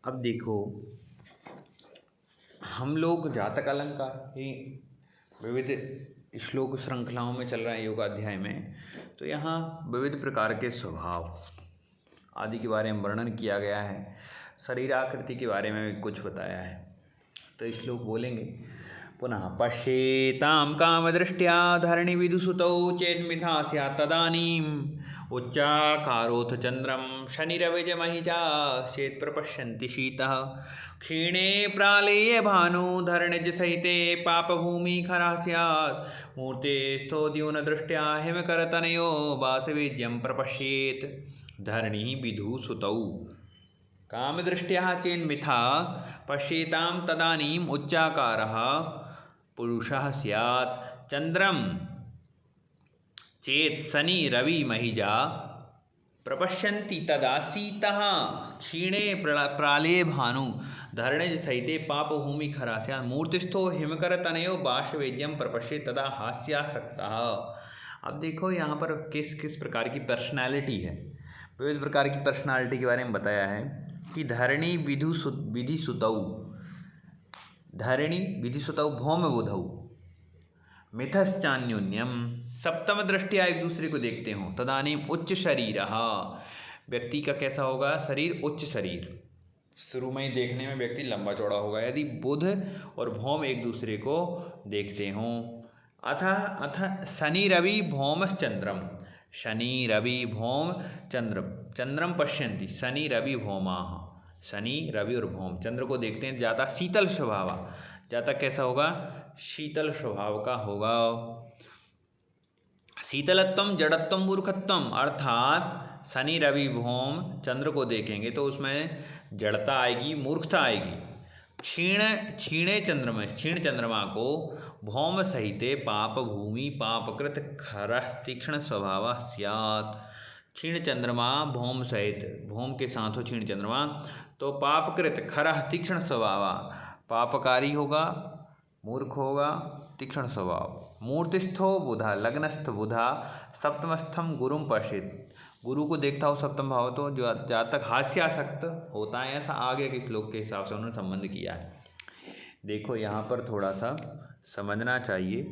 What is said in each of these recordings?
अब देखो, हम लोग जातक अलंकार ही विविध श्लोक श्रृंखलाओं में चल रहे हैं योगाध्याय में। तो यहाँ विविध प्रकार के स्वभाव आदि के बारे में वर्णन किया गया है। शरीर आकृति के बारे में भी कुछ बताया है। तो श्लोक बोलेंगे पुनः। पश्येतां कामदृष्ट्या धरणि विदुसुतौ चेन्मिथा स्यात् तदानीम् उच्चाकारोऽथ चन्द्रं शनिरविजमहिजा चेत् प्रपश्यन्ति शीतः क्षीणे प्रालेये भानु धरणिज सहिते पापभूमि खरा स्यात् मूर्तेस्थो द्योनदृष्ट्या हिमकरतनयो वासवेद्यं प्रपश्येत् धरणि विदुसुतौ कामदृष्ट्या चेन्मिथा पश्येतां तदानीम् उच्चाकारः पुरुषः स्यात् चन्द्रं चेत् शनि रवि महिजा प्रपश्यन्ति तदा शीतः क्षीणे प्राले भानु धरणिज सहिते पापभूमि खरा स्यात् मूर्तिस्थो हिमकरतनयो वासवेद्यं प्रपश्येत् तदा हास्यासक्तः। अब देखो यहाँ पर किस किस प्रकार की पर्सनालिटी है। विविध प्रकार की पर्सनालिटी के बारे में बताया है कि धरणी विधिसुतौ, धरणी विधिसुतौ भौम बुधौ मिथश्चान्योन्यम, सप्तम दृष्टिया एक दूसरे को देखते हो। तदानीम उच्च शरीर, व्यक्ति का कैसा होगा शरीर, उच्च शरीर। शुरू में ही देखने में व्यक्ति लंबा चौड़ा होगा यदि बुध और भौम एक दूसरे को देखते हों। अथ शनि रवि भौमश्च चंद्रम, शनि रवि भौम चंद्रम पश्यन्ति, शनि रवि भौमाः, शनि रवि और भौम चंद्र को देखते हैं। जाता शीतल स्वभाव, जाता कैसा होगा शीतल स्वभाव का होगा। शीतलत्वम जड़त्वम मूर्खत्वम, अर्थात शनि रवि भौम चंद्र को देखेंगे तो उसमें जड़ता आएगी, मूर्खता आएगी। क्षीणे चंद्रमा को भौम सहिते पाप भूमि पापकृत खरः तीक्ष्ण स्वभाव स्यात्। क्षीण चंद्रमा भौम सहित, भौम के साथ हो क्षीण चंद्रमा तो पापकृत खरः तीक्ष्ण स्वभाव, पापकारी होगा, मूर्ख होगा, तीक्ष्ण स्वभाव। मूर्तिस्थो बुधा, लग्नस्थ बुधा सप्तमस्थम गुरुम पश्येत्, गुरु को देखता हो सप्तम भाव तो जो जातक हास्यासक्त होता है। ऐसा आगे के श्लोक के हिसाब से उन्होंने संबंध किया है। देखो यहाँ पर थोड़ा सा समझना चाहिए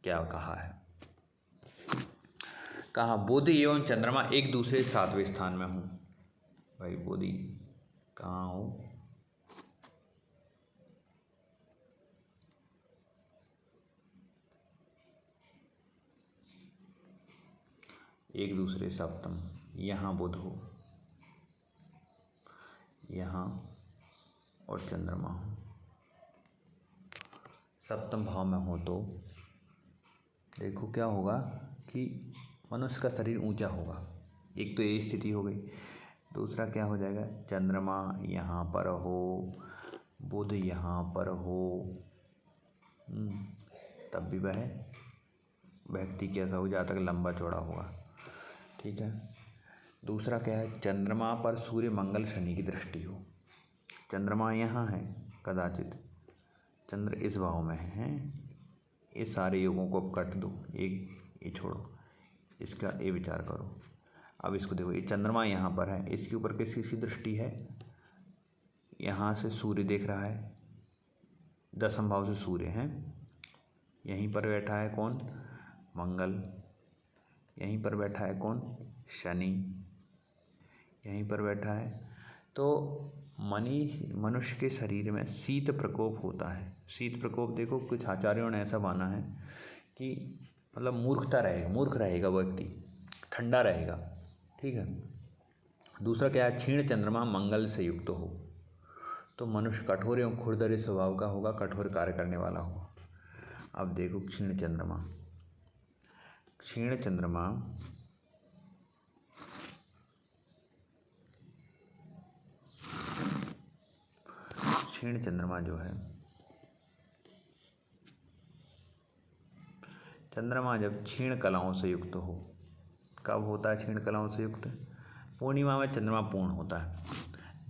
क्या कहा है। कहा बुध एवं चंद्रमा एक दूसरे सातवें स्थान में हूँ। भाई बुध कहाँ हो, एक दूसरे सप्तम, यहाँ बुध हो, यहाँ और चंद्रमा हो, सप्तम भाव में हो तो देखो क्या होगा कि मनुष्य का शरीर ऊंचा होगा। एक तो ये स्थिति हो गई। दूसरा क्या हो जाएगा, चंद्रमा यहाँ पर हो, बुध यहाँ पर हो, तब भी वह व्यक्ति कैसा हो जाता है लंबा चौड़ा होगा। ठीक है। दूसरा क्या है, चंद्रमा पर सूर्य मंगल शनि की दृष्टि हो। चंद्रमा यहाँ है, कदाचित चंद्र इस भाव में है। ये सारे योगों को अब कट दो, एक ये छोड़ो, इसका ये विचार करो। अब इसको देखो, ये चंद्रमा यहाँ पर है, इसके ऊपर किसकी दृष्टि है, यहाँ से सूर्य देख रहा है, दसम भाव से सूर्य है। यहीं पर बैठा है कौन, मंगल। यहीं पर बैठा है कौन, शनि। यहीं पर बैठा है। तो मनुष्य के शरीर में शीत प्रकोप होता है। शीत प्रकोप देखो कुछ आचार्यों ने ऐसा माना है कि मतलब मूर्ख रहेगा व्यक्ति, ठंडा रहेगा। ठीक है। दूसरा क्या है, क्षीण चंद्रमा मंगल से युक्त हो तो मनुष्य कठोर एवं खुरदरे स्वभाव का होगा, कठोर कार्य करने वाला होगा। अब देखो क्षीण चंद्रमा, क्षीण चंद्रमा जो है, चंद्रमा जब क्षीण कलाओं से युक्त हो, कब होता है क्षीण कलाओं से युक्त, पूर्णिमा में चंद्रमा पूर्ण होता है।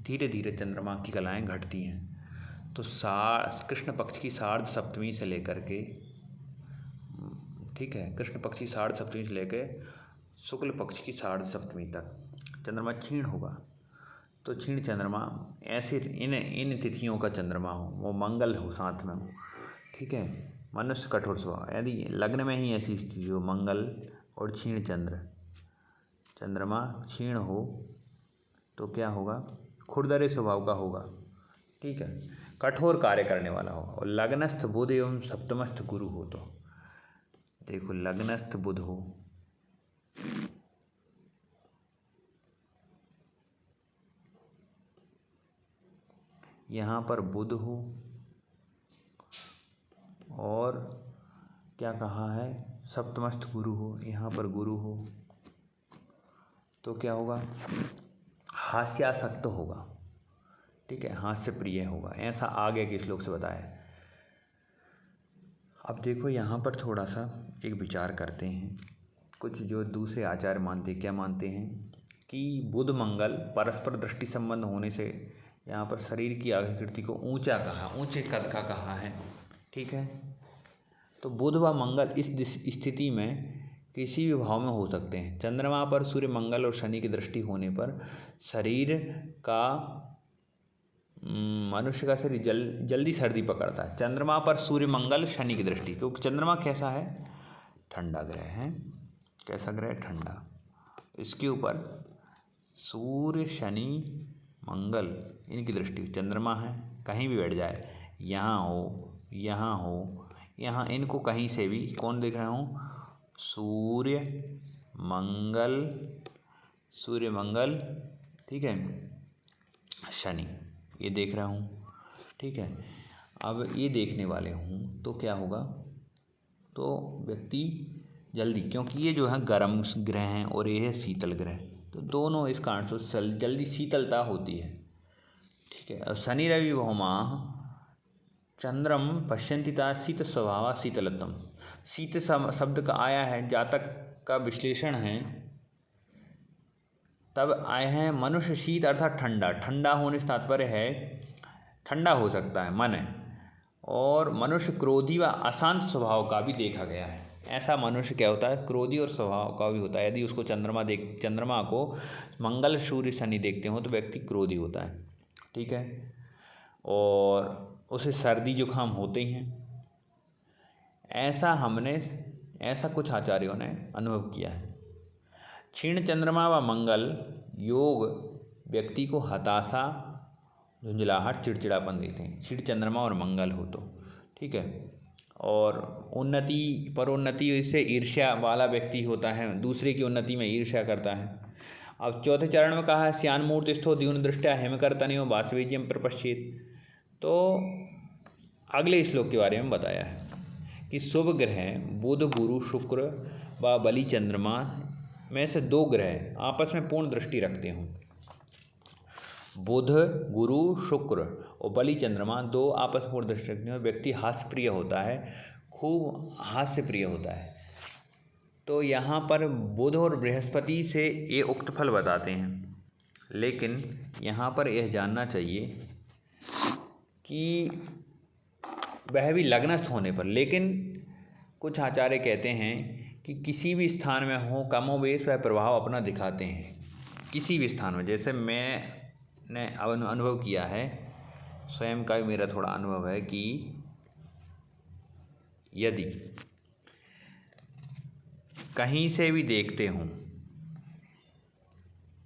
धीरे धीरे चंद्रमा की कलाएं घटती हैं। तो कृष्ण पक्ष की सार्ध सप्तमी से लेकर के, ठीक है, कृष्ण पक्ष की सार्ध सप्तमी से लेकर शुक्ल पक्ष की सार्ध सप्तमी तक चंद्रमा क्षीण होगा। तो क्षीण चंद्रमा ऐसे इन तिथियों का चंद्रमा हो, वो मंगल हो साथ में हो, ठीक है। मनुष्य कठोर स्वभाव, यदि लग्न में ही ऐसी स्थिति हो मंगल और क्षीण चंद्रमा क्षीण हो तो क्या होगा, खुरदरे स्वभाव का होगा, ठीक है। कठोर कार्य करने वाला होगा। और लग्नस्थ बुध एवं सप्तमस्थ गुरु हो तो देखो, लग्नस्थ बुध हो, यहाँ पर बुध हो और क्या कहा है, सप्तमस्थ गुरु हो, यहाँ पर गुरु हो तो क्या होगा, हास्यासक्त होगा, ठीक है, हास्य प्रिय होगा, ऐसा आगे के श्लोक से बताया। अब देखो यहाँ पर थोड़ा सा एक विचार करते हैं। कुछ जो दूसरे आचार्य मानते, क्या मानते हैं कि बुध मंगल परस्पर दृष्टि संबंध होने से यहाँ पर शरीर की आकृति को ऊंचा कहा, ऊंचे कद का कहा है, ठीक है। तो बुध व मंगल इस स्थिति में किसी भी भाव में हो सकते हैं। चंद्रमा पर सूर्य मंगल और शनि की दृष्टि होने पर शरीर का मनुष्य का शरीर जल्दी सर्दी पकड़ता है। चंद्रमा पर सूर्य मंगल शनि की दृष्टि, क्योंकि चंद्रमा कैसा है, ठंडा ग्रह है। कैसा ग्रह, ठंडा। इसके ऊपर सूर्य शनि मंगल इनकी दृष्टि, चंद्रमा है, कहीं भी बैठ जाए, यहाँ हो, यहाँ हो, यहाँ, इनको कहीं से भी कौन देख रहे हो, सूर्य मंगल, ठीक है, शनि, ये देख रहा हूँ, ठीक है। अब ये देखने वाले हूँ तो क्या होगा, तो व्यक्ति जल्दी, क्योंकि ये जो है गर्म ग्रह हैं और ये है शीतल ग्रह, तो दोनों इस कारण से जल्दी शीतलता होती है, ठीक है। और शनि रवि भौमा चंद्रम पश्यंतिता शीत स्वभाव शीतलतम, शीत शब्द का आया है, जातक का विश्लेषण है, तब आए हैं मनुष्य शीत अर्थात ठंडा, ठंडा होने से तात्पर्य है ठंडा हो सकता है मन, और मनुष्य क्रोधी व अशांत स्वभाव का भी देखा गया है। ऐसा मनुष्य क्या होता है, क्रोधी और स्वभाव का भी होता है। यदि उसको चंद्रमा को मंगल सूर्य शनि देखते हो तो व्यक्ति क्रोधी होता है, ठीक है, और उसे सर्दी जुकाम होते ही हैं। ऐसा कुछ आचार्यों ने अनुभव किया है। क्षीण चंद्रमा व मंगल योग व्यक्ति को हताशा, झुंझलाहट, चिड़चिड़ापन देते हैं, क्षीण चंद्रमा और मंगल हो तो, ठीक है। और परोन्नति से ईर्ष्या वाला व्यक्ति होता है, दूसरे की उन्नति में ईर्ष्या करता है। अब चौथे चरण में कहा है श्यान मूर्ति स्थो द्यून दृष्टया हेमकर्तनयो वासवेज्यम प्रपश्येत, तो अगले श्लोक के बारे में बताया है कि शुभ ग्रह बुध गुरु शुक्र व बलि चंद्रमा में से दो ग्रह आपस में पूर्ण दृष्टि रखते हों। बुध गुरु शुक्र और बलि चंद्रमा दो आपस में पूर्ण दृष्टि रखते हैं। व्यक्ति हास्यप्रिय होता है, खूब हास्यप्रिय होता है। तो यहाँ पर बुध और बृहस्पति से ये उक्त फल बताते हैं, लेकिन यहाँ पर यह जानना चाहिए कि वह भी लग्नस्थ होने पर, लेकिन कुछ आचार्य कहते हैं कि किसी भी स्थान में हो कमोबेश वह प्रभाव अपना दिखाते हैं, किसी भी स्थान में। जैसे मैंने अनुभव किया है, स्वयं का भी मेरा थोड़ा अनुभव है कि यदि कहीं से भी देखते हों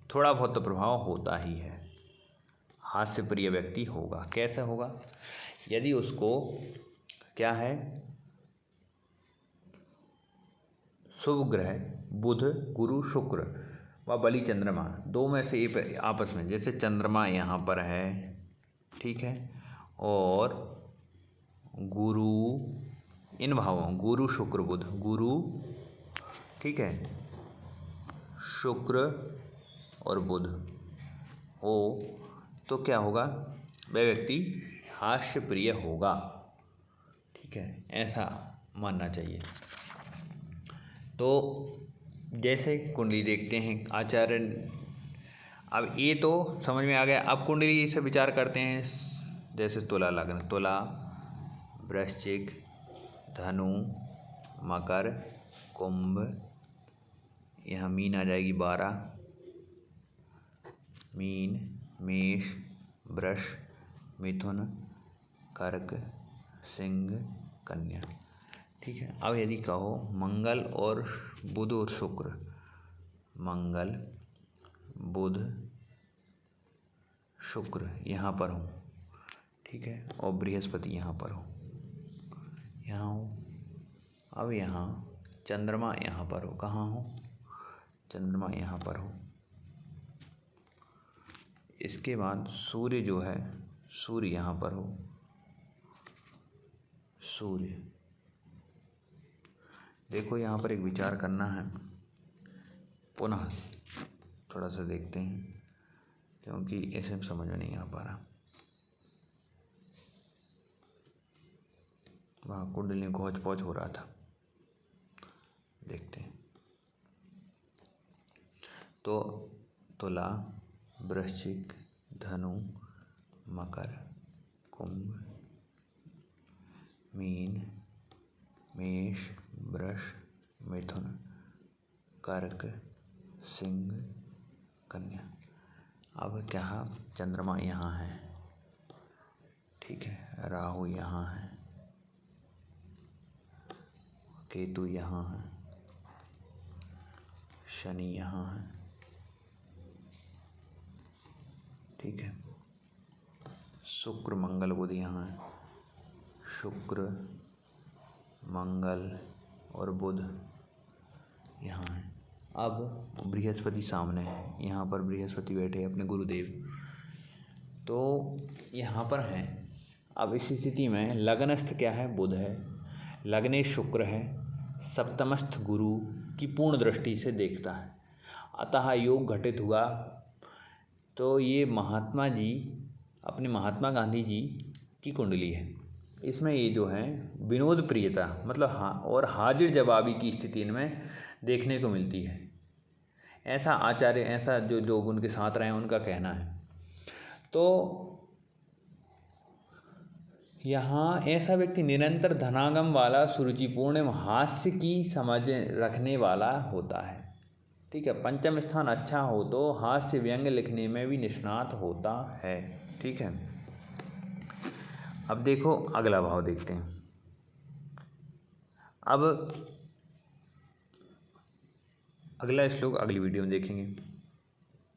थोड़ा बहुत तो प्रभाव होता ही है, हास्य प्रिय व्यक्ति होगा। कैसे होगा, यदि उसको क्या है, शुभ ग्रह बुध गुरु शुक्र व बलि चंद्रमा दो में से एक आपस में, जैसे चंद्रमा यहाँ पर है, ठीक है, और गुरु, इन भावों गुरु शुक्र बुध, गुरु, ठीक है, शुक्र और बुध हो तो क्या होगा, वह व्यक्ति हास्य प्रिय होगा, ठीक है, ऐसा मानना चाहिए। तो जैसे कुंडली देखते हैं आचार्य, अब ये तो समझ में आ गया। अब कुंडली से विचार करते हैं, जैसे तुला लग्न, तुला, वृश्चिक, धनु, मकर, कुंभ, यहाँ मीन आ जाएगी 12, मीन, मेष, वृष, मिथुन, कर्क, सिंह, कन्या। ठीक है। अब यदि कहो मंगल और बुध और शुक्र, मंगल, बुध, शुक्र यहाँ पर हो, ठीक है, और बृहस्पति यहाँ पर हो, यहाँ हो। अब यहाँ चंद्रमा यहाँ पर हो, कहाँ हो, चंद्रमा यहाँ पर हो। इसके बाद सूर्य जो है, सूर्य यहाँ पर हो, सूर्य। देखो यहाँ पर एक विचार करना है, पुनः थोड़ा सा देखते हैं क्योंकि ऐसे समझ में नहीं आ पा रहा। वहाँ कुंडली घोच पौच हो रहा था, देखते हैं। तो तुला, वृश्चिक, धनु, मकर, कुंभ, मीन, मेष, वृष, मिथुन, कर्क, सिंह, कन्या। अब क्या, चंद्रमा यहाँ है, ठीक है, राहु यहाँ है, केतु यहाँ है, शनि यहाँ है, ठीक है, शुक्र, मंगल, बुध यहाँ है, शुक्र, मंगल और बुध यहाँ है। अब बृहस्पति सामने है, यहाँ पर बृहस्पति बैठे हैं अपने गुरुदेव, तो यहाँ पर हैं। अब इस स्थिति में लग्नस्थ क्या है, बुध है, लग्ने शुक्र है, सप्तमस्थ गुरु की पूर्ण दृष्टि से देखता है, अतः योग घटित हुआ। तो ये महात्मा जी, अपने महात्मा गांधी जी की कुंडली है। इसमें ये जो है विनोद प्रियता, मतलब और हाजिर जवाबी की स्थिति इनमें देखने को मिलती है। ऐसा आचार्य, ऐसा जो लोग उनके साथ रहे हैं उनका कहना है। तो यहाँ ऐसा व्यक्ति निरंतर धनागम वाला, सुरुचिपूर्ण एवं हास्य की समझ रखने वाला होता है, ठीक है। पंचम स्थान अच्छा हो तो हास्य व्यंग्य लिखने में भी निष्णात होता है, ठीक है। अब देखो अगला भाव देखते हैं। अब अगला श्लोक अगली वीडियो में देखेंगे।